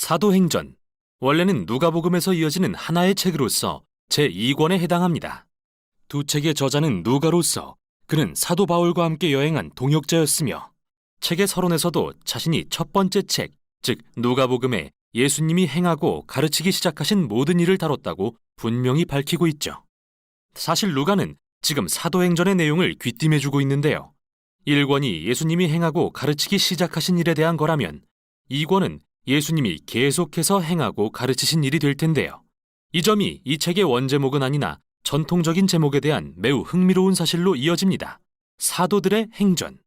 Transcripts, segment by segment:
사도행전, 원래는 누가복음에서 이어지는 하나의 책으로서 제2권에 해당합니다. 두 책의 저자는 누가로서 그는 사도 바울과 함께 여행한 동역자였으며 책의 서론에서도 자신이 첫 번째 책, 즉 누가복음에 예수님이 행하고 가르치기 시작하신 모든 일을 다뤘다고 분명히 밝히고 있죠. 사실 누가는 지금 사도행전의 내용을 귀띔해주고 있는데요. 1권이 예수님이 행하고 가르치기 시작하신 일에 대한 거라면 2권은 예수님이 계속해서 행하고 가르치신 일이 될 텐데요. 이 점이 이 책의 원제목은 아니나 전통적인 제목에 대한 매우 흥미로운 사실로 이어집니다. 사도들의 행전.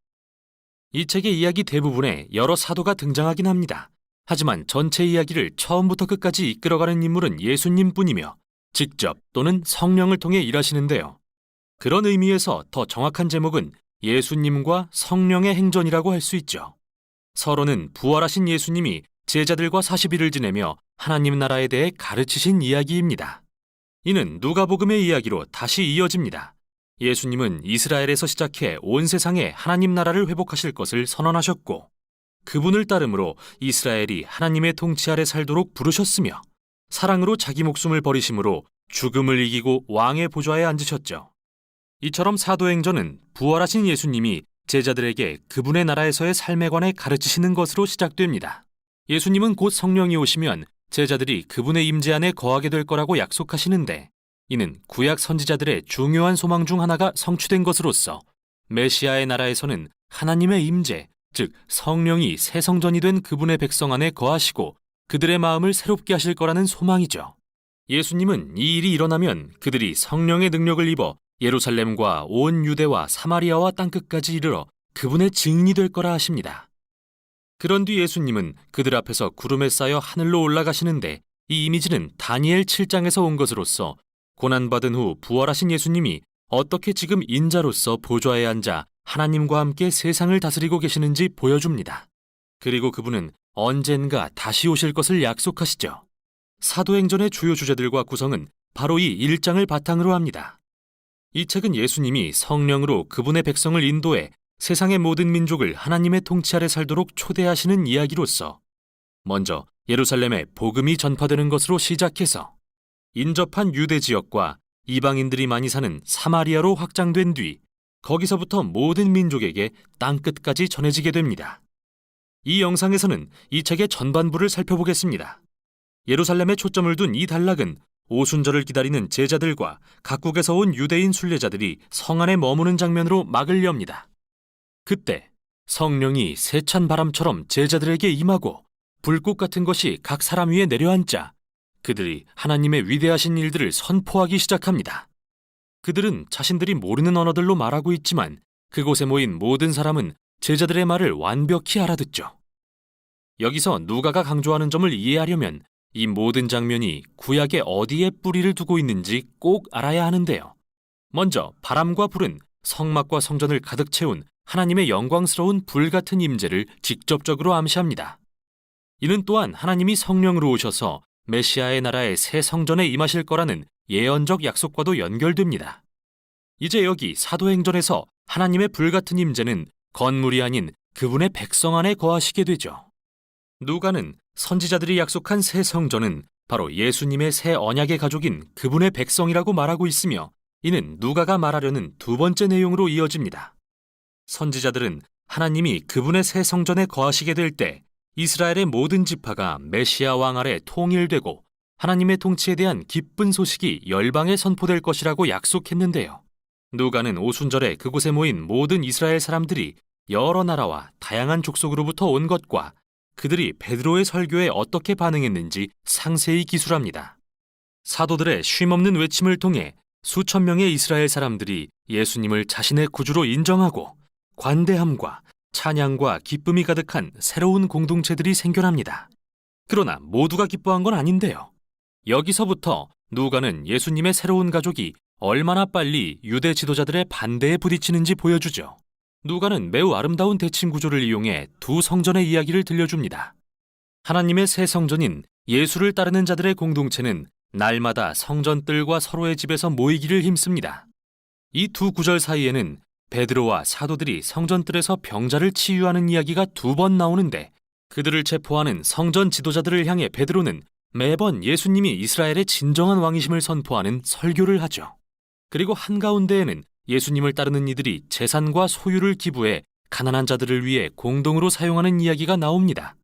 이 책의 이야기 대부분에 여러 사도가 등장하긴 합니다. 하지만 전체 이야기를 처음부터 끝까지 이끌어가는 인물은 예수님뿐이며 직접 또는 성령을 통해 일하시는데요. 그런 의미에서 더 정확한 제목은 예수님과 성령의 행전이라고 할 수 있죠. 서론은 부활하신 예수님이 제자들과 40일을 지내며 하나님 나라에 대해 가르치신 이야기입니다. 이는 누가복음의 이야기로 다시 이어집니다. 예수님은 이스라엘에서 시작해 온 세상에 하나님 나라를 회복하실 것을 선언하셨고 그분을 따름으로 이스라엘이 하나님의 통치 아래 살도록 부르셨으며 사랑으로 자기 목숨을 버리심으로 죽음을 이기고 왕의 보좌에 앉으셨죠. 이처럼 사도행전은 부활하신 예수님이 제자들에게 그분의 나라에서의 삶에 관해 가르치시는 것으로 시작됩니다. 예수님은 곧 성령이 오시면 제자들이 그분의 임재 안에 거하게 될 거라고 약속하시는데 이는 구약 선지자들의 중요한 소망 중 하나가 성취된 것으로서 메시아의 나라에서는 하나님의 임재, 즉 성령이 새 성전이 된 그분의 백성 안에 거하시고 그들의 마음을 새롭게 하실 거라는 소망이죠. 예수님은 이 일이 일어나면 그들이 성령의 능력을 입어 예루살렘과 온 유대와 사마리아와 땅끝까지 이르러 그분의 증인이 될 거라 하십니다. 그런 뒤 예수님은 그들 앞에서 구름에 쌓여 하늘로 올라가시는데 이 이미지는 다니엘 7장에서 온 것으로서 고난받은 후 부활하신 예수님이 어떻게 지금 인자로서 보좌에 앉아 하나님과 함께 세상을 다스리고 계시는지 보여줍니다. 그리고 그분은 언젠가 다시 오실 것을 약속하시죠. 사도행전의 주요 주제들과 구성은 바로 이 1장을 바탕으로 합니다. 이 책은 예수님이 성령으로 그분의 백성을 인도해 세상의 모든 민족을 하나님의 통치 아래 살도록 초대하시는 이야기로서 먼저 예루살렘에 복음이 전파되는 것으로 시작해서 인접한 유대 지역과 이방인들이 많이 사는 사마리아로 확장된 뒤 거기서부터 모든 민족에게 땅끝까지 전해지게 됩니다. 이 영상에서는 이 책의 전반부를 살펴보겠습니다. 예루살렘에 초점을 둔 이 단락은 오순절을 기다리는 제자들과 각국에서 온 유대인 순례자들이 성 안에 머무는 장면으로 막을 엽니다. 그때 성령이 세찬 바람처럼 제자들에게 임하고 불꽃 같은 것이 각 사람 위에 내려앉자 그들이 하나님의 위대하신 일들을 선포하기 시작합니다. 그들은 자신들이 모르는 언어들로 말하고 있지만 그곳에 모인 모든 사람은 제자들의 말을 완벽히 알아듣죠. 여기서 누가가 강조하는 점을 이해하려면 이 모든 장면이 구약의 어디에 뿌리를 두고 있는지 꼭 알아야 하는데요. 먼저 바람과 불은 성막과 성전을 가득 채운 하나님의 영광스러운 불 같은 임재를 직접적으로 암시합니다. 이는 또한 하나님이 성령으로 오셔서 메시아의 나라의 새 성전에 임하실 거라는 예언적 약속과도 연결됩니다. 이제 여기 사도행전에서 하나님의 불 같은 임재는 건물이 아닌 그분의 백성 안에 거하시게 되죠. 누가는 선지자들이 약속한 새 성전은 바로 예수님의 새 언약의 가족인 그분의 백성이라고 말하고 있으며 이는 누가가 말하려는 두 번째 내용으로 이어집니다. 선지자들은 하나님이 그분의 새 성전에 거하시게 될 때 이스라엘의 모든 지파가 메시아 왕 아래 통일되고 하나님의 통치에 대한 기쁜 소식이 열방에 선포될 것이라고 약속했는데요. 누가는 오순절에 그곳에 모인 모든 이스라엘 사람들이 여러 나라와 다양한 족속으로부터 온 것과 그들이 베드로의 설교에 어떻게 반응했는지 상세히 기술합니다. 사도들의 쉼없는 외침을 통해 수천 명의 이스라엘 사람들이 예수님을 자신의 구주로 인정하고 관대함과 찬양과 기쁨이 가득한 새로운 공동체들이 생겨납니다. 그러나 모두가 기뻐한 건 아닌데요. 여기서부터 누가는 예수님의 새로운 가족이 얼마나 빨리 유대 지도자들의 반대에 부딪히는지 보여주죠. 누가는 매우 아름다운 대칭 구조를 이용해 두 성전의 이야기를 들려줍니다. 하나님의 새 성전인 예수를 따르는 자들의 공동체는 날마다 성전뜰과 서로의 집에서 모이기를 힘씁니다. 이 두 구절 사이에는 베드로와 사도들이 성전뜰에서 병자를 치유하는 이야기가 두 번 나오는데 그들을 체포하는 성전 지도자들을 향해 베드로는 매번 예수님이 이스라엘의 진정한 왕이심을 선포하는 설교를 하죠. 그리고 한가운데에는 예수님을 따르는 이들이 재산과 소유를 기부해 가난한 자들을 위해 공동으로 사용하는 이야기가 나옵니다.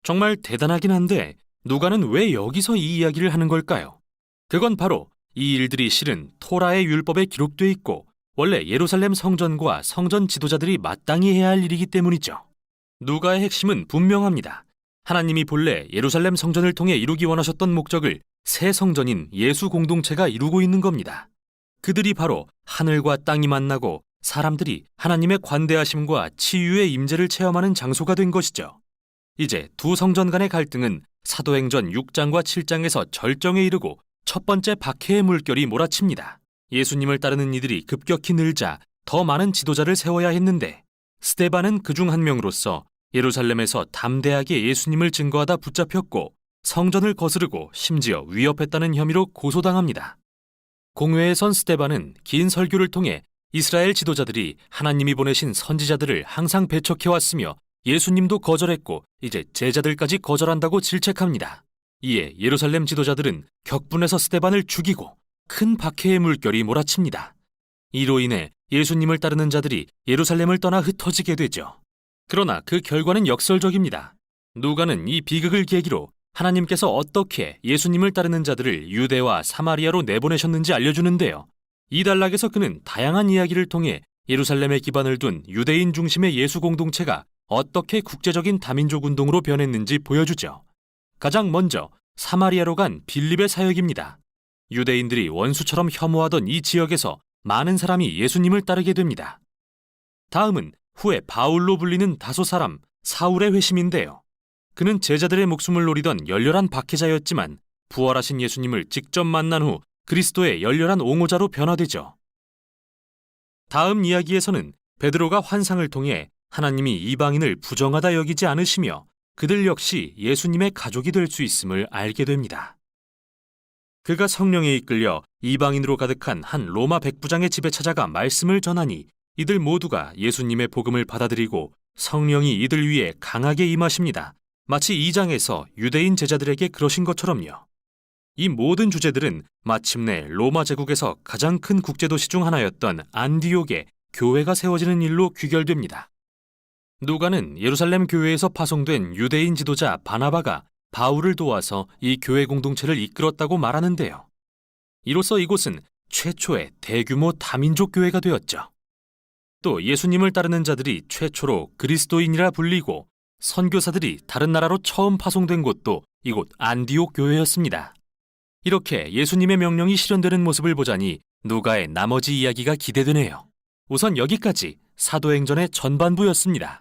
정말 대단하긴 한데 누가는 왜 여기서 이 이야기를 하는 걸까요? 그건 바로 이 일들이 실은 토라의 율법에 기록돼 있고 원래 예루살렘 성전과 성전 지도자들이 마땅히 해야 할 일이기 때문이죠. 누가의 핵심은 분명합니다. 하나님이 본래 예루살렘 성전을 통해 이루기 원하셨던 목적을 새 성전인 예수 공동체가 이루고 있는 겁니다. 그들이 바로 하늘과 땅이 만나고 사람들이 하나님의 관대하심과 치유의 임재를 체험하는 장소가 된 것이죠. 이제 두 성전 간의 갈등은 사도행전 6장과 7장에서 절정에 이르고 첫 번째 박해의 물결이 몰아칩니다. 예수님을 따르는 이들이 급격히 늘자 더 많은 지도자를 세워야 했는데 스데반은 그중 한 명으로서 예루살렘에서 담대하게 예수님을 증거하다 붙잡혔고 성전을 거스르고 심지어 위협했다는 혐의로 고소당합니다. 공회에 선 스데반은 긴 설교를 통해 이스라엘 지도자들이 하나님이 보내신 선지자들을 항상 배척해왔으며 예수님도 거절했고 이제 제자들까지 거절한다고 질책합니다. 이에 예루살렘 지도자들은 격분해서 스데반을 죽이고 큰 박해의 물결이 몰아칩니다. 이로 인해 예수님을 따르는 자들이 예루살렘을 떠나 흩어지게 되죠. 그러나 그 결과는 역설적입니다. 누가는 이 비극을 계기로 하나님께서 어떻게 예수님을 따르는 자들을 유대와 사마리아로 내보내셨는지 알려주는데요. 이 단락에서 그는 다양한 이야기를 통해 예루살렘에 기반을 둔 유대인 중심의 예수 공동체가 어떻게 국제적인 다민족 운동으로 변했는지 보여주죠. 가장 먼저 사마리아로 간 빌립의 사역입니다. 유대인들이 원수처럼 혐오하던 이 지역에서 많은 사람이 예수님을 따르게 됩니다. 다음은 후에 바울로 불리는 다소 사람 사울의 회심인데요. 그는 제자들의 목숨을 노리던 열렬한 박해자였지만 부활하신 예수님을 직접 만난 후 그리스도의 열렬한 옹호자로 변화되죠. 다음 이야기에서는 베드로가 환상을 통해 하나님이 이방인을 부정하다 여기지 않으시며 그들 역시 예수님의 가족이 될 수 있음을 알게 됩니다. 그가 성령에 이끌려 이방인으로 가득한 한 로마 백부장의 집에 찾아가 말씀을 전하니 이들 모두가 예수님의 복음을 받아들이고 성령이 이들 위에 강하게 임하십니다. 마치 2장에서 유대인 제자들에게 그러신 것처럼요. 이 모든 주제들은 마침내 로마 제국에서 가장 큰 국제도시 중 하나였던 안디옥에 교회가 세워지는 일로 귀결됩니다. 누가는 예루살렘 교회에서 파송된 유대인 지도자 바나바가 바울을 도와서 이 교회 공동체를 이끌었다고 말하는데요. 이로써 이곳은 최초의 대규모 다민족 교회가 되었죠. 또 예수님을 따르는 자들이 최초로 그리스도인이라 불리고 선교사들이 다른 나라로 처음 파송된 곳도 이곳 안디옥 교회였습니다. 이렇게 예수님의 명령이 실현되는 모습을 보자니 누가의 나머지 이야기가 기대되네요. 우선 여기까지 사도행전의 전반부였습니다.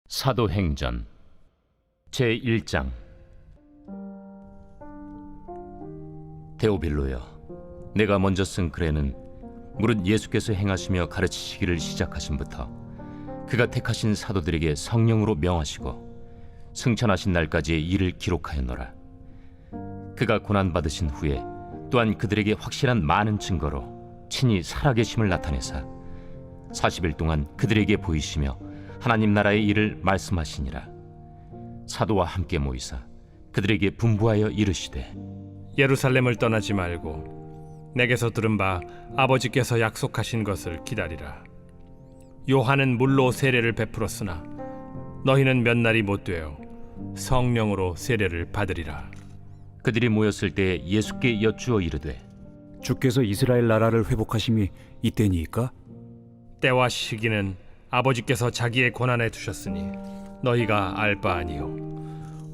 사도행전 제1장. 데오빌로여, 내가 먼저 쓴 글에는 무릇 예수께서 행하시며 가르치시기를 시작하심부터 그가 택하신 사도들에게 성령으로 명하시고 승천하신 날까지의 일을 기록하였노라. 그가 고난받으신 후에 또한 그들에게 확실한 많은 증거로 친히 살아계심을 나타내사 40일 동안 그들에게 보이시며 하나님 나라의 일을 말씀하시니라. 사도와 함께 모이사 그들에게 분부하여 이르시되, 예루살렘을 떠나지 말고 내게서 들은 바 아버지께서 약속하신 것을 기다리라. 요한은 물로 세례를 베풀었으나 너희는 몇 날이 못 되어 성령으로 세례를 받으리라. 그들이 모였을 때 예수께 여쭈어 이르되, 주께서 이스라엘 나라를 회복하심이 이때니이까? 때와 시기는 아버지께서 자기의 권한에 두셨으니 너희가 알 바 아니요,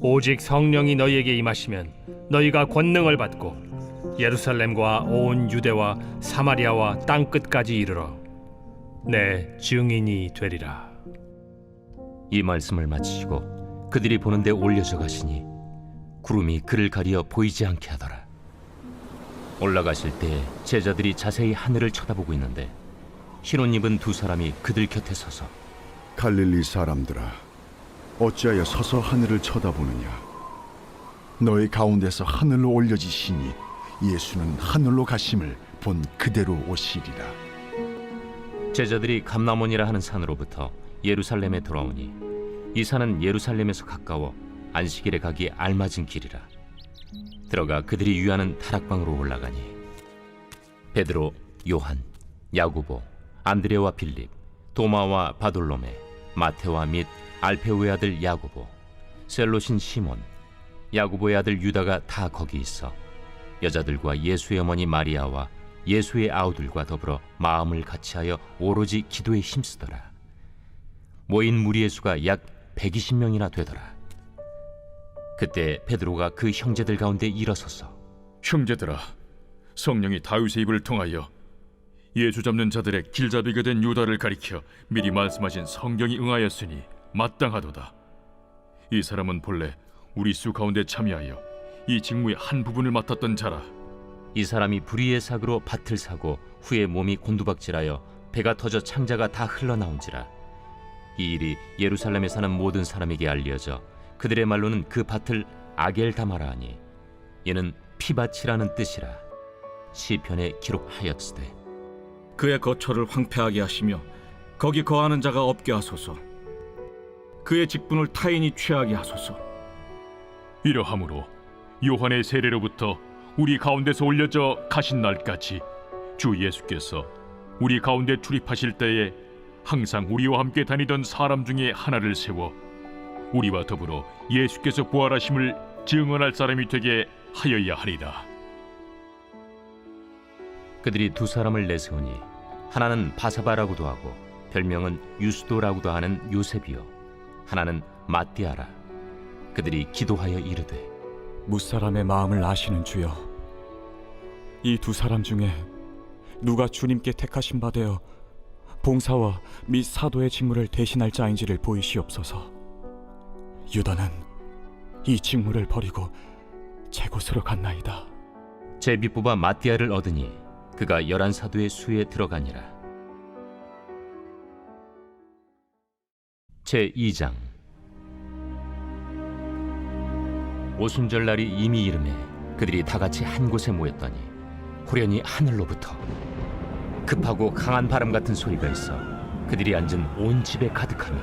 오직 성령이 너희에게 임하시면 너희가 권능을 받고 예루살렘과 온 유대와 사마리아와 땅 끝까지 이르러 내 증인이 되리라. 이 말씀을 마치시고 그들이 보는 데 올려져 가시니 구름이 그를 가리어 보이지 않게 하더라. 올라가실 때 제자들이 자세히 하늘을 쳐다보고 있는데 흰옷 입은 두 사람이 그들 곁에 서서, 갈릴리 사람들아, 어찌하여 서서 하늘을 쳐다보느냐? 너희 가운데서 하늘로 올려지시니 예수는 하늘로 가심을 본 그대로 오시리라. 제자들이 감람원이라 하는 산으로부터 예루살렘에 돌아오니 이 산은 예루살렘에서 가까워 안식일에 가기 알맞은 길이라. 들어가 그들이 유하는 다락방으로 올라가니 베드로, 요한, 야고보, 안드레와 빌립, 도마와 바돌로메, 마테와 및 알페오의 아들 야고보, 셀롯인 시몬, 야고보의 아들 유다가 다 거기 있어 여자들과 예수의 어머니 마리아와 예수의 아우들과 더불어 마음을 같이하여 오로지 기도에 힘쓰더라. 모인 무리의 수가 약 120명이나 되더라. 그때 베드로가 그 형제들 가운데 일어서서 형제들아, 성령이 다윗의 입을 통하여 예수 잡는 자들의 길잡이가 된 유다를 가리켜 미리 말씀하신 성경이 응하였으니 마땅하도다. 이 사람은 본래 우리 수 가운데 참여하여 이 직무의 한 부분을 맡았던 자라. 이 사람이 불의의 삭으로 밭을 사고 후에 몸이 곤두박질하여 배가 터져 창자가 다 흘러나온지라. 이 일이 예루살렘에 사는 모든 사람에게 알려져 그들의 말로는 그 밭을 아겔다마라 하니 이는 피밭이라는 뜻이라. 시편에 기록하였으되 그의 거처를 황폐하게 하시며 거기 거하는 자가 없게 하소서. 그의 직분을 타인이 취하게 하소서. 이러함으로 요한의 세례로부터 우리 가운데서 올려져 가신 날까지 주 예수께서 우리 가운데 출입하실 때에 항상 우리와 함께 다니던 사람 중에 하나를 세워 우리와 더불어 예수께서 부활하심을 증언할 사람이 되게 하여야 하리라. 그들이 두 사람을 내세우니 하나는 바사바라고도 하고 별명은 유스도라고도 하는 요셉이요 하나는 마띠아라. 그들이 기도하여 이르되 무사람의 마음을 아시는 주여, 이 두 사람 중에 누가 주님께 택하신 바 되어 봉사와 및 사도의 직무를 대신할 자인지를 보이시옵소서. 유다는 이 직무를 버리고 제 곳으로 갔나이다. 제비 뽑아 마띠아를 얻으니 그가 11사도의 수에 들어가니라. 제2장. 오순절 날이 이미 이르매 그들이 다 같이 한 곳에 모였더니 호련히 하늘로부터 급하고 강한 바람 같은 소리가 있어 그들이 앉은 온 집에 가득하니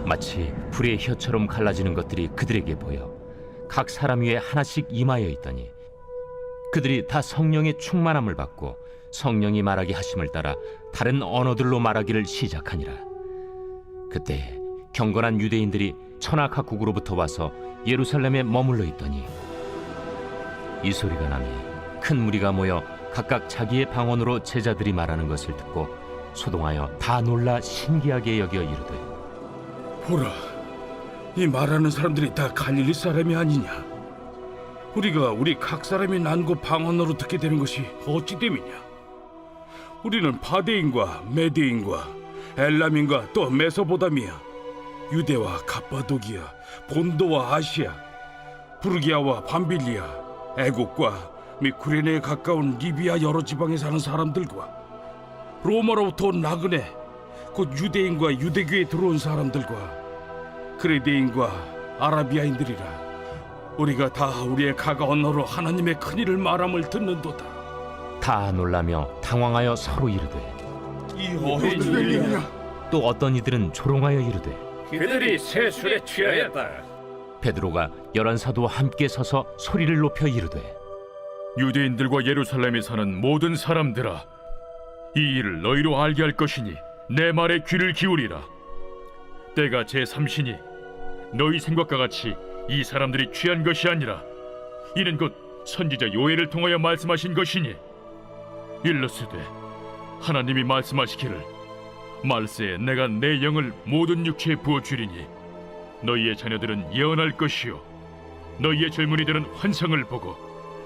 마치 불의 혀처럼 갈라지는 것들이 그들에게 보여 각 사람 위에 하나씩 임하여 있더니 그들이 다 성령의 충만함을 받고 성령이 말하게 하심을 따라 다른 언어들로 말하기를 시작하니라. 그때 경건한 유대인들이 천하 각국으로부터 와서 예루살렘에 머물러 있더니 이 소리가 나니 큰 무리가 모여 각각 자기의 방언으로 제자들이 말하는 것을 듣고 소동하여 다 놀라 신기하게 여겨 이르되 보라, 이 말하는 사람들이 다 갈릴리 사람이 아니냐? 우리가 우리 각 사람이 난 곳 방언으로 듣게 되는 것이 어찌 됨이냐? 우리는 바데인과 메데인과 엘람인과 또 메소보다미아, 유대와 갑바도기아, 본도와 아시아, 부르기아와 밤빌리아, 애국과 및 구레네에 가까운 리비아 여러 지방에 사는 사람들과 로마로부터 온 나그네, 곧 유대인과 유대교에 들어온 사람들과 그레데인과 아라비아인들이라. 우리가 다 우리의 각 언어로 하나님의 큰일을 말함을 듣는도다. 다 놀라며 당황하여 서로 이르되 이 어떤 일이냐? 또 어떤 이들은 조롱하여 이르되 그들이 세술에 취하였다. 베드로가 11사도와 함께 서서 소리를 높여 이르되 유대인들과 예루살렘에 사는 모든 사람들아, 이 일을 너희로 알게 할 것이니 내 말에 귀를 기울이라. 때가 제3시니 너희 생각과 같이 이 사람들이 취한 것이 아니라 이는 곧 선지자 요엘을 통하여 말씀하신 것이니 일러스되 하나님이 말씀하시기를 말세에 내가 내 영을 모든 육체에 부어주리니 너희의 자녀들은 예언할 것이요 너희의 젊은이들은 환상을 보고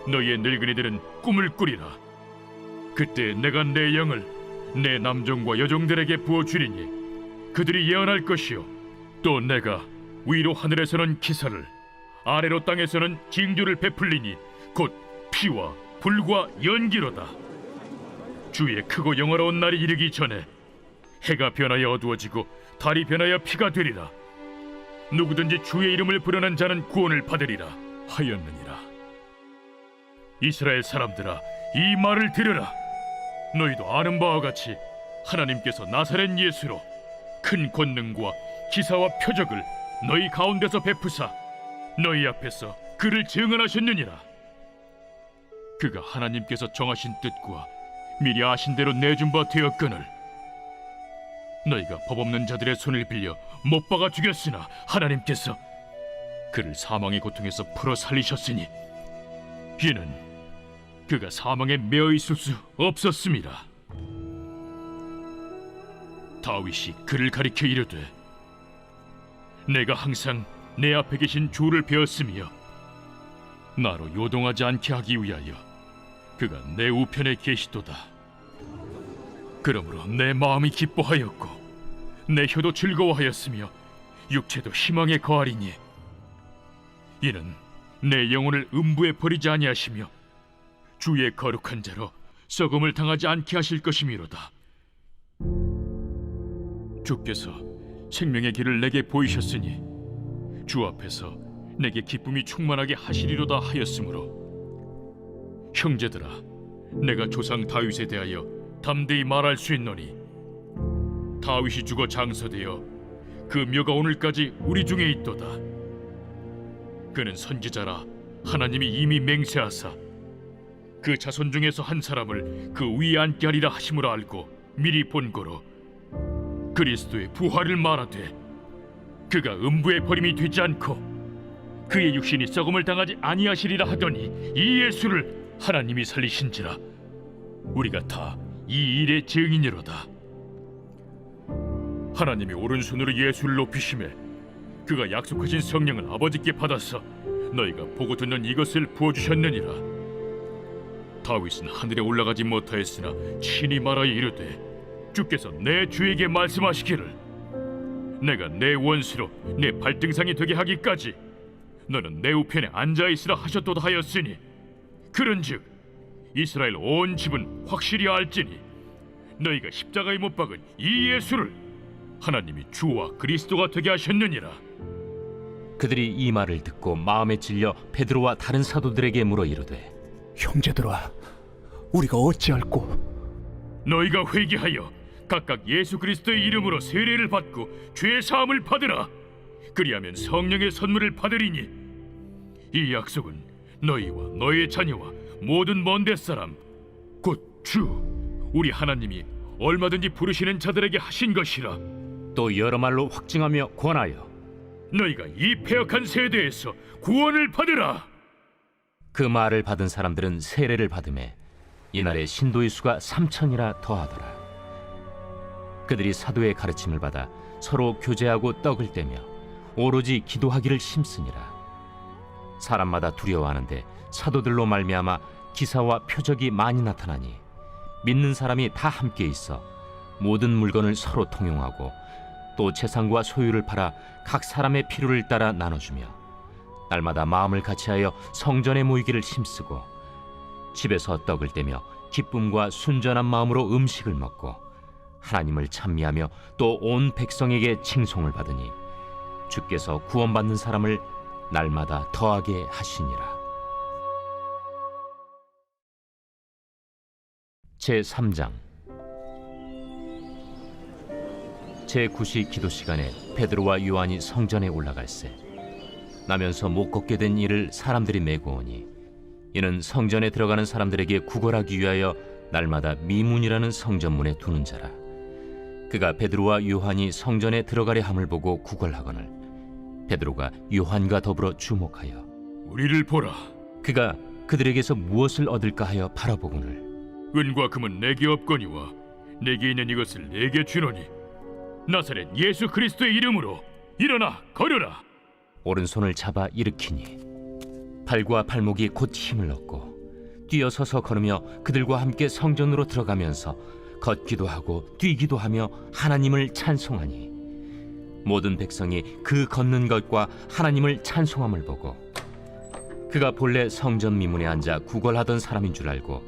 너희의 늙은이들은 꿈을 꾸리라. 그때 내가 내 영을 내 남종과 여종들에게 부어주리니 그들이 예언할 것이요 또 내가 위로 하늘에서는 기사를 아래로 땅에서는 징조를 베풀리니 곧 피와 불과 연기로다. 주의 크고 영화로운 날이 이르기 전에 해가 변하여 어두워지고 달이 변하여 피가 되리라. 누구든지 주의 이름을 부르는 자는 구원을 받으리라 하였느니라. 이스라엘 사람들아, 이 말을 들으라. 너희도 아는 바와 같이 하나님께서 나사렛 예수로 큰 권능과 기사와 표적을 너희 가운데서 베푸사 너희 앞에서 그를 증언하셨느니라. 그가 하나님께서 정하신 뜻과 미리 아신 대로 내준 바 되었거늘 너희가 법 없는 자들의 손을 빌려 못 박아 죽였으나 하나님께서 그를 사망의 고통에서 풀어 살리셨으니 이는 그가 사망에 매어 있을 수 없었습니다. 다윗이 그를 가리켜 이르되 내가 항상 내 앞에 계신 주를 배웠으며 나로 요동하지 않게 하기 위하여 그가 내 우편에 계시도다. 그러므로 내 마음이 기뻐하였고 내 혀도 즐거워하였으며 육체도 희망에 거하리니 이는 내 영혼을 음부에 버리지 아니하시며 주의 거룩한 자로 썩음을 당하지 않게 하실 것이미로다. 주께서 생명의 길을 내게 보이셨으니 주 앞에서 내게 기쁨이 충만하게 하시리로다 하였으므로 형제들아 내가 조상 다윗에 대하여 담대히 말할 수 있노니 다윗이 죽어 장서되어 그 묘가 오늘까지 우리 중에 있도다. 그는 선지자라 하나님이 이미 맹세하사 그 자손 중에서 한 사람을 그 위에 앉게 하리라 하심으로 알고 미리 본고로 그리스도의 부활을 말하되 그가 음부에 버림이 되지 않고 그의 육신이 썩음을 당하지 아니하시리라 하더니 이 예수를 하나님이 살리신지라 우리가 다 이 일의 증인이로다. 하나님이 오른손으로 예수를 높이심에 그가 약속하신 성령을 아버지께 받아서 너희가 보고 듣는 이것을 부어주셨느니라. 다윗은 하늘에 올라가지 못하였으나 친히 말하여 이르되 주께서 내 주에게 말씀하시기를 내가 내 원수로 내 발등상이 되게 하기까지 너는 내 우편에 앉아있으라 하셨도다 하였으니 그런즉 이스라엘 온 집은 확실히 알지니 너희가 십자가에 못 박은 이 예수를 하나님이 주와 그리스도가 되게 하셨느니라. 그들이 이 말을 듣고 마음에 찔려 베드로와 다른 사도들에게 물어 이르되 형제들아, 우리가 어찌할꼬? 너희가 회개하여 각각 예수 그리스도의 이름으로 세례를 받고 죄 사함을 받으라. 그리하면 성령의 선물을 받으리니 이 약속은 너희와 너희의 자녀와 모든 먼데 사람 곧 주 우리 하나님이 얼마든지 부르시는 자들에게 하신 것이라. 또 여러 말로 확증하며 권하여 너희가 이 패역한 세대에서 구원을 받으라. 그 말을 받은 사람들은 세례를 받음에 이날에 신도의 수가 3,000이라 더하더라. 그들이 사도의 가르침을 받아 서로 교제하고 떡을 떼며 오로지 기도하기를 힘쓰니라. 사람마다 두려워하는데 사도들로 말미암아 기사와 표적이 많이 나타나니 믿는 사람이 다 함께 있어 모든 물건을 서로 통용하고 또 재산과 소유를 팔아 각 사람의 필요를 따라 나눠주며 날마다 마음을 같이하여 성전에 모이기를 힘쓰고 집에서 떡을 떼며 기쁨과 순전한 마음으로 음식을 먹고 하나님을 찬미하며 또 온 백성에게 칭송을 받으니 주께서 구원받는 사람을 날마다 더하게 하시니라. 제3장 제9시 기도 시간에 베드로와 요한이 성전에 올라갈새 나면서 못 걷게 된 이를 사람들이 메고 오니 이는 성전에 들어가는 사람들에게 구걸하기 위하여 날마다 미문이라는 성전문에 두는 자라. 그가 베드로와 요한이 성전에 들어가려 함을 보고 구걸하거늘 베드로가 요한과 더불어 주목하여 우리를 보라. 그가 그들에게서 무엇을 얻을까 하여 바라보거늘 은과 금은 내게 없거니와 내게 있는 이것을 내게 주노니 나사렛 예수 그리스도의 이름으로 일어나 걸으라. 오른손을 잡아 일으키니 발과 발목이 곧 힘을 얻고 뛰어서서 걸으며 그들과 함께 성전으로 들어가면서 걷기도 하고 뛰기도 하며 하나님을 찬송하니 모든 백성이 그 걷는 것과 하나님을 찬송함을 보고 그가 본래 성전 미문에 앉아 구걸하던 사람인 줄 알고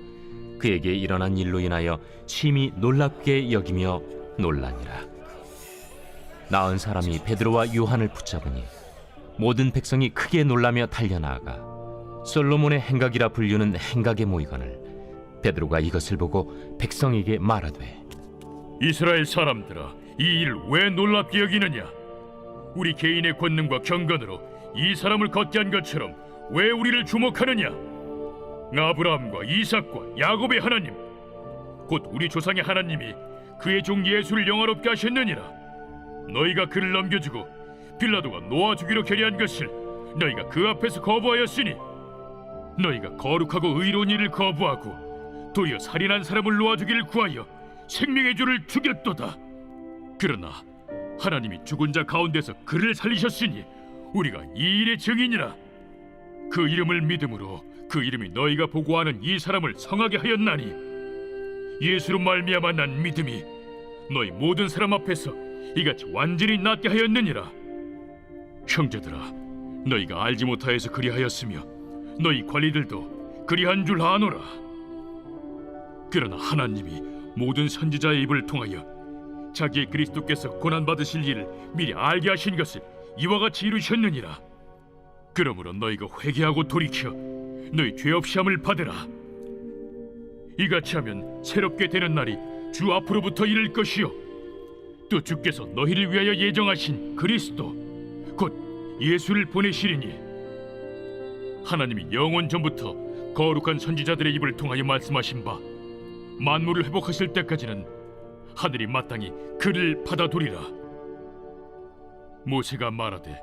그에게 일어난 일로 인하여 심히 놀랍게 여기며 놀라니라. 나은 사람이 베드로와 요한을 붙잡으니 모든 백성이 크게 놀라며 달려나아가 솔로몬의 행각이라 불리는 행각에 모이거늘 베드로가 이것을 보고 백성에게 말하되 이스라엘 사람들아 이 일을 왜 놀랍게 여기느냐? 우리 개인의 권능과 경건으로 이 사람을 걷게 한 것처럼 왜 우리를 주목하느냐? 아브라함과 이삭과 야곱의 하나님, 곧 우리 조상의 하나님이 그의 종 예수를 영화롭게 하셨느니라. 너희가 그를 넘겨주고 빌라도가 놓아주기로 결의한 것을 너희가 그 앞에서 거부하였으니, 너희가 거룩하고 의로운 일을 거부하고 도리어 살인한 사람을 놓아주기를 구하여 생명의 주를 죽였도다. 그러나 하나님이 죽은 자 가운데서 그를 살리셨으니 우리가 이 일의 증인이라. 그 이름을 믿음으로 그 이름이 너희가 보고하는 이 사람을 성하게 하였나니, 예수로 말미암아 난 믿음이 너희 모든 사람 앞에서 이같이 완전히 낫게 하였느니라. 형제들아, 너희가 알지 못하여서 그리하였으며 너희 관리들도 그리한 줄 아노라. 그러나 하나님이 모든 선지자의 입을 통하여 자기의 그리스도께서 고난받으실 일을 미리 알게 하신 것을 이와 같이 이루셨느니라. 그러므로 너희가 회개하고 돌이켜 너희 죄 없이 함을 받으라. 이같이 하면 새롭게 되는 날이 주 앞으로부터 이를 것이요, 또 주께서 너희를 위하여 예정하신 그리스도 곧 예수를 보내시리니, 하나님이 영원 전부터 거룩한 선지자들의 입을 통하여 말씀하신 바 만물을 회복하실 때까지는 하늘이 마땅히 그를 받아두리라. 모세가 말하되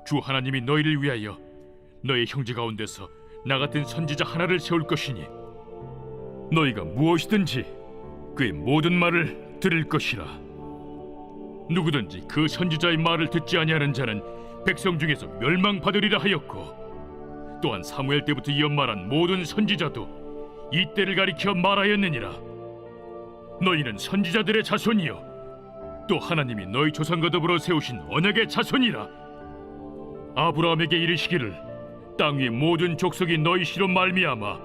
주 하나님이 너희를 위하여 너희 형제 가운데서 나 같은 선지자 하나를 세울 것이니 너희가 무엇이든지 그의 모든 말을 들을 것이라. 누구든지 그 선지자의 말을 듣지 아니하는 자는 백성 중에서 멸망받으리라 하였고, 또한 사무엘 때부터 이어 말한 모든 선지자도 이 때를 가리켜 말하였느니라. 너희는 선지자들의 자손이요 또 하나님이 너희 조상과 더불어 세우신 언약의 자손이라. 아브라함에게 이르시기를 땅 위의 모든 족속이 너희 씨로 말미암아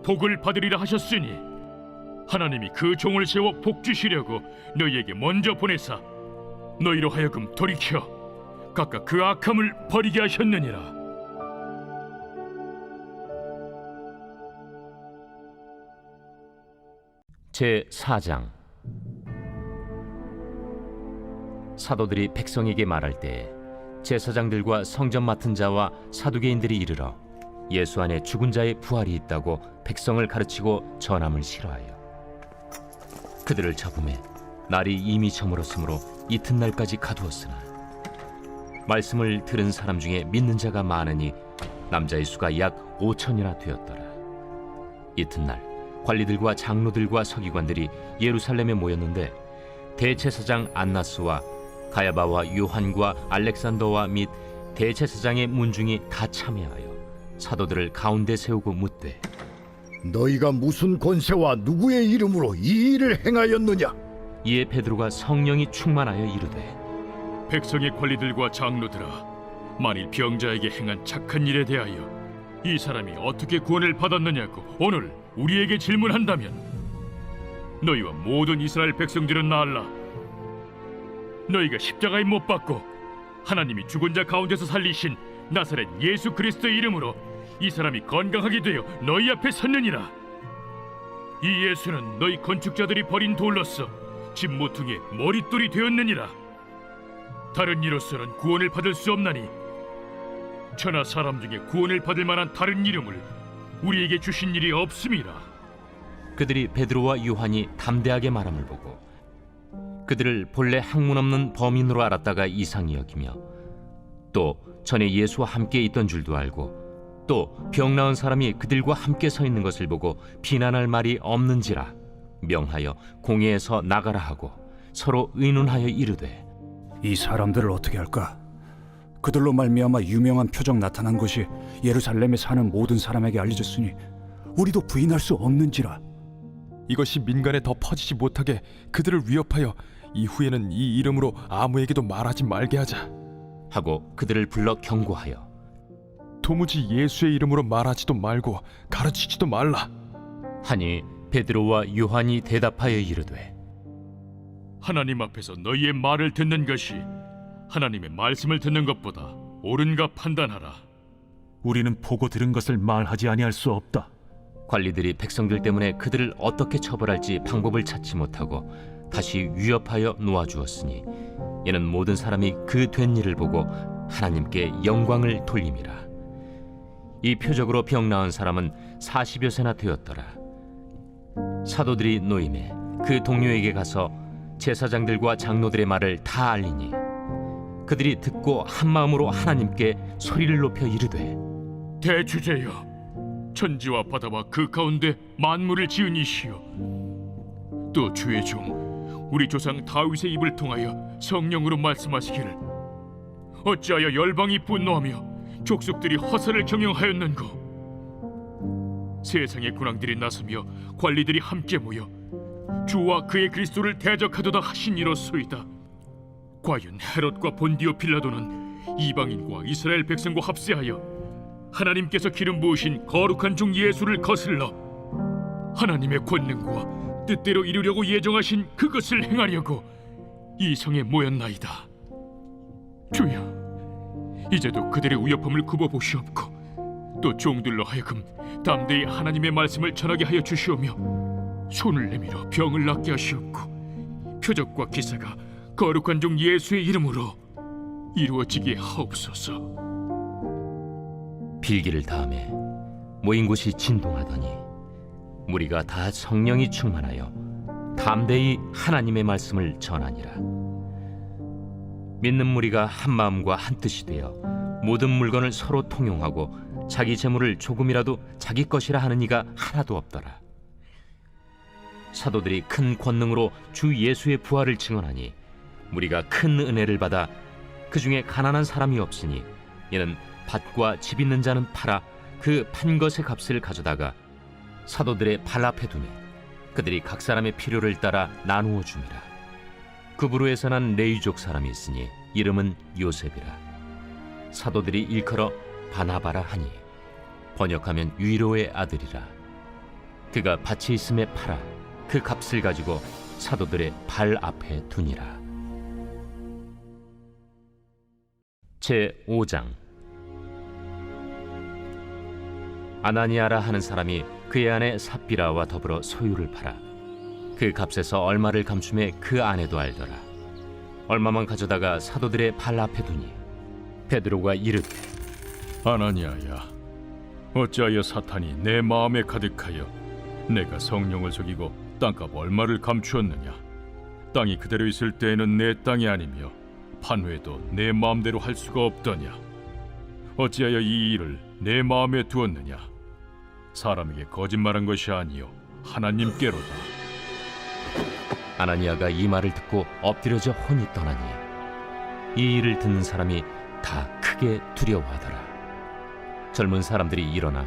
복을 받으리라 하셨으니, 하나님이 그 종을 세워 복 주시려고 너희에게 먼저 보내사 너희로 하여금 돌이켜 각각 그 악함을 버리게 하셨느니라. 제4장. 사도들이 백성에게 말할 때 제사장들과 성전 맡은 자와 사두개인들이 이르러 예수 안에 죽은 자의 부활이 있다고 백성을 가르치고 전함을 싫어하여 그들을 잡음에 날이 이미 저물었으므로 이튿날까지 가두었으나, 말씀을 들은 사람 중에 믿는 자가 많으니 남자의 수가 약 5천이나 되었더라. 이튿날 관리들과 장로들과 서기관들이 예루살렘에 모였는데, 대제사장 안나스와 가야바와 요한과 알렉산더와 및 대제사장의 문중이 다 참여하여 사도들을 가운데 세우고 묻되, 너희가 무슨 권세와 누구의 이름으로 이 일을 행하였느냐? 이에 베드로가 성령이 충만하여 이르되, 백성의 관리들과 장로들아, 만일 병자에게 행한 착한 일에 대하여 이 사람이 어떻게 구원을 받았느냐고 오늘 우리에게 질문한다면 너희와 모든 이스라엘 백성들은 알라. 너희가 십자가에 못 박고 하나님이 죽은 자 가운데서 살리신 나사렛 예수 그리스도의 이름으로 이 사람이 건강하게 되어 너희 앞에 섰느니라. 이 예수는 너희 건축자들이 버린 돌로서 집 모퉁이의 머릿돌이 되었느니라. 다른 이로서는 구원을 받을 수 없나니 천하 사람 중에 구원을 받을 만한 다른 이름을 우리에게 주신 일이 없음이라. 그들이 베드로와 요한이 담대하게 말함을 보고 그들을 본래 학문 없는 범인으로 알았다가 이상히 여기며, 또 전에 예수와 함께 있던 줄도 알고, 또 병 나은 사람이 그들과 함께 서 있는 것을 보고 비난할 말이 없는지라 명하여 공회에서 나가라 하고 서로 의논하여 이르되, 이 사람들을 어떻게 할까? 그들로 말미암아 유명한 표적 나타난 것이 예루살렘에 사는 모든 사람에게 알려졌으니 우리도 부인할 수 없는지라. 이것이 민간에 더 퍼지지 못하게 그들을 위협하여 이후에는 이 이름으로 아무에게도 말하지 말게 하자 하고 그들을 불러 경고하여 도무지 예수의 이름으로 말하지도 말고 가르치지도 말라 하니, 베드로와 요한이 대답하여 이르되, 하나님 앞에서 너희의 말을 듣는 것이 하나님의 말씀을 듣는 것보다 옳은가 판단하라. 우리는 보고 들은 것을 말하지 아니할 수 없다. 관리들이 백성들 때문에 그들을 어떻게 처벌할지 방법을 찾지 못하고 다시 위협하여 놓아주었으니 이는 모든 사람이 그 된 일을 보고 하나님께 영광을 돌림이라. 이 표적으로 병 나은 사람은 40여 세나 되었더라. 사도들이 노임에 그 동료에게 가서 제사장들과 장로들의 말을 다 알리니 그들이 듣고 한 마음으로 하나님께 소리를 높여 이르되, 대주제여, 천지와 바다와 그 가운데 만물을 지은 이시여, 또 주의 종 우리 조상 다윗의 입을 통하여 성령으로 말씀하시기를 어찌하여 열방이 분노하며 족속들이 허사를 경영하였는고. 세상의 군왕들이 나서며 관리들이 함께 모여 주와 그의 그리스도를 대적하도다 하시니로소이다. 과연 헤롯과 본디오 빌라도는 이방인과 이스라엘 백성과 합세하여 하나님께서 기름 부으신 거룩한 종 예수를 거슬러 하나님의 권능과 뜻대로 이루려고 예정하신 그것을 행하려고 이 성에 모였나이다. 주여, 이제도 그들의 위협함을 굽어보시옵고 또 종들로 하여금 담대히 하나님의 말씀을 전하게 하여 주시오며 손을 내밀어 병을 낫게 하시옵고 표적과 기사가 거룩한 종 예수의 이름으로 이루어지게 하옵소서. 빌기를 다음에 모인 곳이 진동하더니 무리가 다 성령이 충만하여 담대히 하나님의 말씀을 전하니라. 믿는 무리가 한 마음과 한 뜻이 되어 모든 물건을 서로 통용하고 자기 재물을 조금이라도 자기 것이라 하는 이가 하나도 없더라. 사도들이 큰 권능으로 주 예수의 부활을 증언하니 무리가 큰 은혜를 받아 그 중에 가난한 사람이 없으니 이는 밭과 집 있는 자는 팔아 그 판 것의 값을 가져다가 사도들의 발 앞에 두니 그들이 각 사람의 필요를 따라 나누어 줍니다. 구브로에서 난 레위족 사람이 있으니 이름은 요셉이라. 사도들이 일컬어 바나바라 하니 번역하면 위로의 아들이라. 그가 밭이 있음에 팔아 그 값을 가지고 사도들의 발 앞에 두니라. 제5장. 아나니아라 하는 사람이 그의 아내 삽비라와 더불어 소유를 팔아 그 값에서 얼마를 감춤해 그 아내도 알더라. 얼마만 가져다가 사도들의 발 앞에 두니 베드로가 이르되, 아나니아야, 어찌하여 사탄이 내 마음에 가득하여 내가 성령을 속이고 땅값 얼마를 감추었느냐. 땅이 그대로 있을 때에는 내 땅이 아니며 판회도 내 마음대로 할 수가 없더냐. 어찌하여 이 일을 내 마음에 두었느냐. 사람에게 거짓말한 것이 아니요 하나님께로다. 아나니아가 이 말을 듣고 엎드려져 혼이 떠나니 이 일을 듣는 사람이 다 크게 두려워하더라. 젊은 사람들이 일어나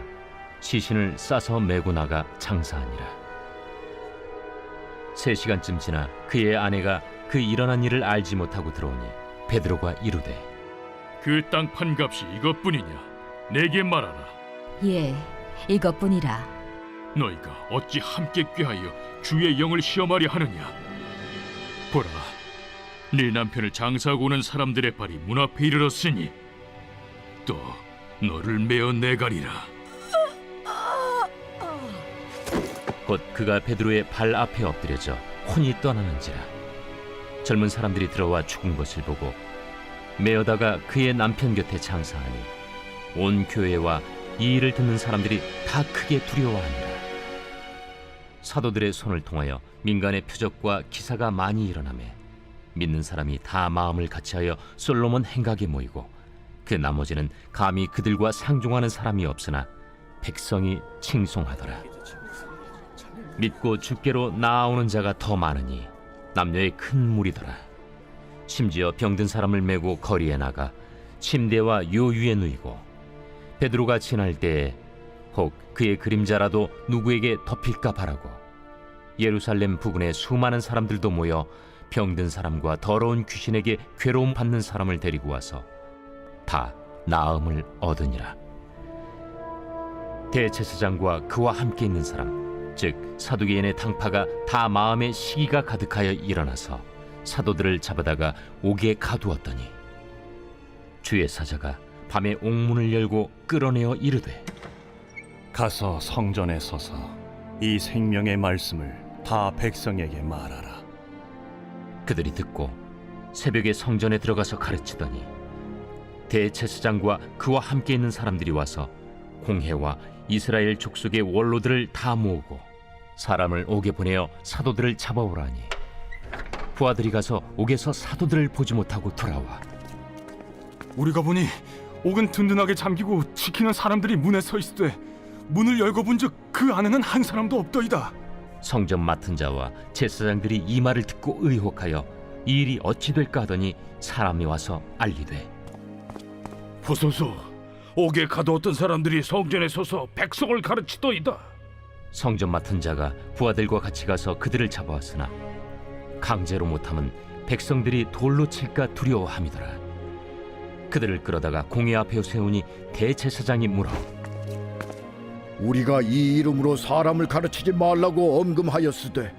시신을 싸서 메고 나가 장사하니라. 3시간쯤 지나 그의 아내가 그 일어난 일을 알지 못하고 들어오니 베드로가 이르되, 그 땅 판값이 이것뿐이냐? 내게 말하라. 예, 이것뿐이라. 너희가 어찌 함께 꾀하여 주의 영을 시험하려 하느냐? 보라, 네 남편을 장사하고 오는 사람들의 발이 문 앞에 이르렀으니 또 너를 메어 내가리라. 곧 그가 베드로의 발 앞에 엎드려져 혼이 떠나는지라. 젊은 사람들이 들어와 죽은 것을 보고 메어다가 그의 남편 곁에 장사하니 온 교회와 이 일을 듣는 사람들이 다 크게 두려워하니라. 사도들의 손을 통하여 민간의 표적과 기사가 많이 일어나매 믿는 사람이 다 마음을 같이하여 솔로몬 행각에 모이고 그 나머지는 감히 그들과 상종하는 사람이 없으나 백성이 칭송하더라. 믿고 주께로 나아오는 자가 더 많으니 남녀의 큰 무리더라. 심지어 병든 사람을 메고 거리에 나가 침대와 요 위에 누이고 베드로가 지날 때에 혹 그의 그림자라도 누구에게 덮일까 바라고 예루살렘 부근에 수많은 사람들도 모여 병든 사람과 더러운 귀신에게 괴로움 받는 사람을 데리고 와서 다 나음을 얻으니라. 대제사장과 그와 함께 있는 사람, 즉 사두개인의 당파가 다 마음에 시기가 가득하여 일어나서 사도들을 잡아다가 옥에 가두었더니 주의 사자가 밤에 옥문을 열고 끌어내어 이르되, 가서 성전에 서서 이 생명의 말씀을 다 백성에게 말하라. 그들이 듣고 새벽에 성전에 들어가서 가르치더니 대제사장과 그와 함께 있는 사람들이 와서 공회와 이스라엘 족속의 원로들을 다 모으고 사람을 옥에 보내어 사도들을 잡아오라니 부하들이 가서 옥에서 사도들을 보지 못하고 돌아와 우리가 보니 옥은 든든하게 잠기고 지키는 사람들이 문에 서 있으되 문을 열고 본즉 그 안에는 한 사람도 없더이다. 성전 맡은 자와 제사장들이 이 말을 듣고 의혹하여 이 일이 어찌 될까 하더니 사람이 와서 알리되 보소서, 옥에 가두었던 사람들이 성전에 서서 백성을 가르치더이다. 성전 맡은 자가 부하들과 같이 가서 그들을 잡아왔으나 강제로 못함은 백성들이 돌로 칠까 두려워함이더라. 그들을 끌어다가 공회 앞에 세우니 대제사장이 물어 우리가 이 이름으로 사람을 가르치지 말라고 엄금하였으되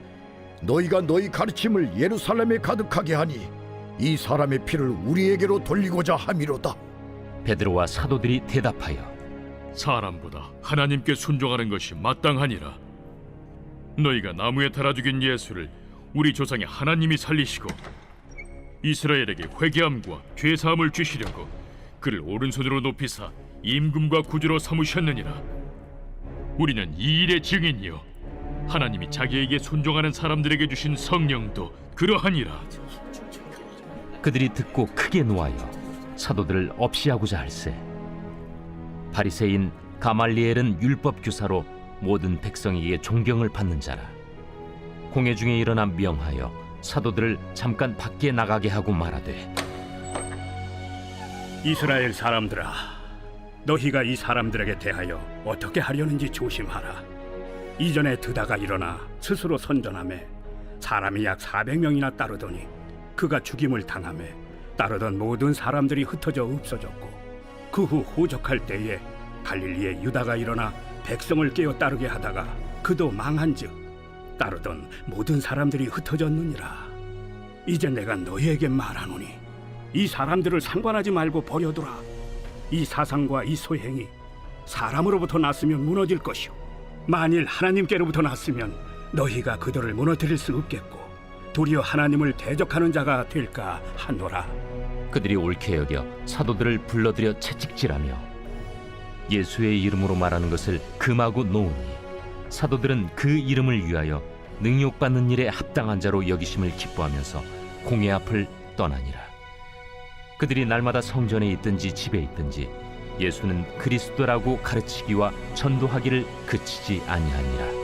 너희가 너희 가르침을 예루살렘에 가득하게 하니 이 사람의 피를 우리에게로 돌리고자 함이로다. 베드로와 사도들이 대답하여 사람보다 하나님께 순종하는 것이 마땅하니라. 너희가 나무에 달아 죽인 예수를 우리 조상의 하나님이 살리시고 이스라엘에게 회개함과 죄사함을 주시려고 그를 오른손으로 높이사 임금과 구주로 삼으셨느니라. 우리는 이 일의 증인이요 하나님이 자기에게 순종하는 사람들에게 주신 성령도 그러하니라. 그들이 듣고 크게 노하여 사도들을 없이하고자 할세 바리새인 가말리엘은 율법 교사로 모든 백성에게 존경을 받는 자라. 공회 중에 일어나 명하여 사도들을 잠깐 밖에 나가게 하고 말하되 이스라엘 사람들아, 너희가 이 사람들에게 대하여 어떻게 하려는지 조심하라. 이전에 드다가 일어나 스스로 선전하매 사람이 약 400명이나 따르더니 그가 죽임을 당하매 따르던 모든 사람들이 흩어져 없어졌고 그 후 호적할 때에 갈릴리에 유다가 일어나 백성을 깨어 따르게 하다가 그도 망한즉 따르던 모든 사람들이 흩어졌느니라. 이제 내가 너희에게 말하노니 이 사람들을 상관하지 말고 버려두라. 이 사상과 이 소행이 사람으로부터 났으면 무너질 것이요 만일 하나님께로부터 났으면 너희가 그들을 무너뜨릴 수 없겠고 도리어 하나님을 대적하는 자가 될까 하노라. 그들이 옳게 여겨 사도들을 불러들여 채찍질하며 예수의 이름으로 말하는 것을 금하고 놓으니 사도들은 그 이름을 위하여 능욕받는 일에 합당한 자로 여기심을 기뻐하면서 공회 앞을 떠나니라. 그들이 날마다 성전에 있든지 집에 있든지 예수는 그리스도라고 가르치기와 전도하기를 그치지 아니하니라.